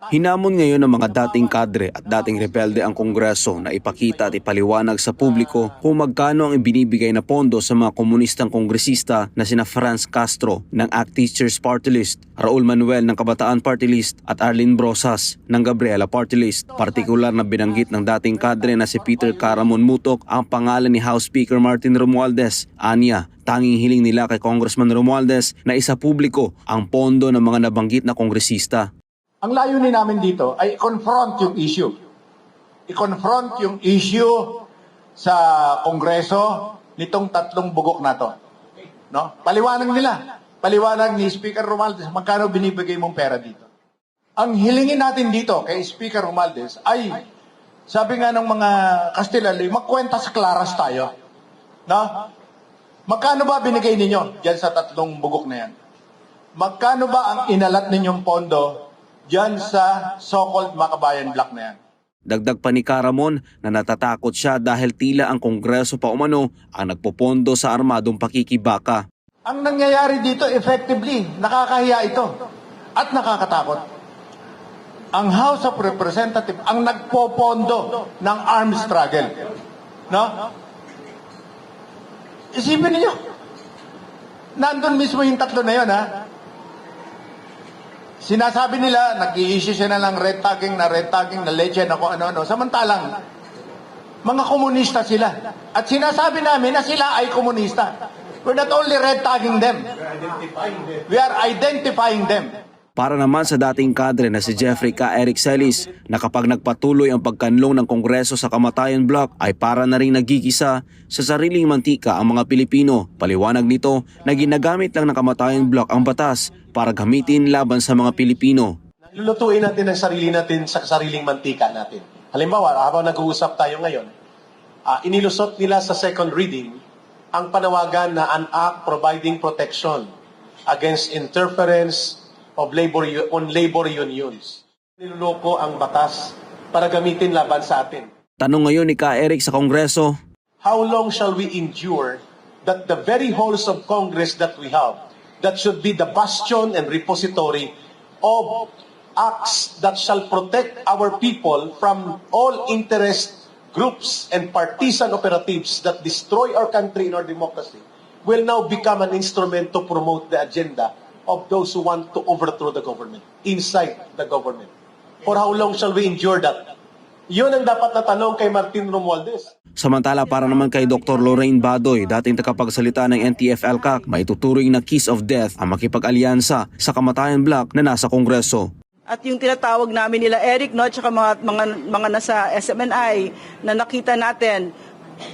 Hinamon ngayon ng mga dating kadre at dating rebelde ang Kongreso na ipakita at ipaliwanag sa publiko kung magkano ang ibinibigay na pondo sa mga komunistang kongresista na sina Franz Castro ng ACT Teachers Party List, Raul Manuel ng Kabataan Party List at Arlene Brosas ng Gabriela Party List. Partikular na binanggit ng dating kadre na si Peter Caramon Mutok ang pangalan ni House Speaker Martin Romualdez. Anya, tanging hiling nila kay Congressman Romualdez na isa publiko ang pondo ng mga nabanggit na kongresista. Ang layunin namin dito ay i-confront yung issue. I-confront yung issue sa Kongreso nitong tatlong bugok na to. No? Paliwanag nila. Paliwanag ni Speaker Romualdez, magkano binibigay mong pera dito. Ang hilingin natin dito kay Speaker Romualdez ay, sabi nga ng mga Kastilali, magkwenta sa klaras tayo. No? Magkano ba binigay ninyo dyan sa tatlong bugok na yan? Magkano ba ang inalat ninyong pondo dyan sa so-called Makabayan Block na yan? Dagdag pa ni Caramon na natatakot siya dahil tila ang Kongreso pa umano ang nagpopondo sa armadong pakikibaka. Ang nangyayari dito effectively, nakakahiya ito at nakakatakot. Ang House of Representatives ang nagpopondo ng armed struggle. No? Isipin niyo, nandun mismo yung tatlo na yun, ha? Sinasabi nila, nag-i-issue siya na lang red tagging na legend ako ano-ano. Samantalang, mga komunista sila. At sinasabi namin na sila ay komunista. We're not only red tagging them. We are identifying them. Para naman sa dating kadre na si Jeffrey K. Eric Celis na kapag nagpatuloy ang pagkanlong ng Kongreso sa Kamatayan Block ay para na rin nagigisa sa sariling mantika ang mga Pilipino. Paliwanag nito na ginagamit lang ng Kamatayan Block ang batas para gamitin laban sa mga Pilipino. Lulutuin natin ang sarili natin sa sariling mantika natin. Halimbawa, habang nag-uusap tayo ngayon, inilusot nila sa second reading ang panawagan na an act providing protection against interference of labor unions. Niluloko ang batas para gamitin laban sa atin. Tanong ngayon ni K. Eric sa Kongreso, how long shall we endure that the very halls of Congress that we have, that should be the bastion and repository of acts that shall protect our people from all interest groups and partisan operatives that destroy our country and our democracy, will now become an instrument to promote the agenda of those who want to overthrow the government, inside the government. For how long shall we endure that? Yun ang dapat na tanong kay Martin Romualdez. Samantala para naman kay Dr. Lorraine Badoy, dating tagapagsalita ng NTF-ELCAC, maituturing na kiss of death ang makipag-alyansa sa Kamatayan Block na nasa Kongreso. At yung tinatawag namin nila Eric, no, at saka mga nasa SMNI na nakita natin,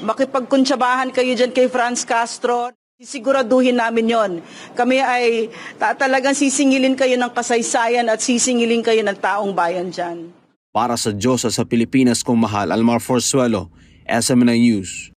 makipagkuntsabahan kayo dyan kay Franz Castro. Siguraduhin namin yon. Kami ay talagang sisingilin kayo ng kasaysayan at sisingilin kayo ng taong bayan dyan. Para sa Diyos at sa Pilipinas kung mahal, Almar Forzuelo, SMNI News.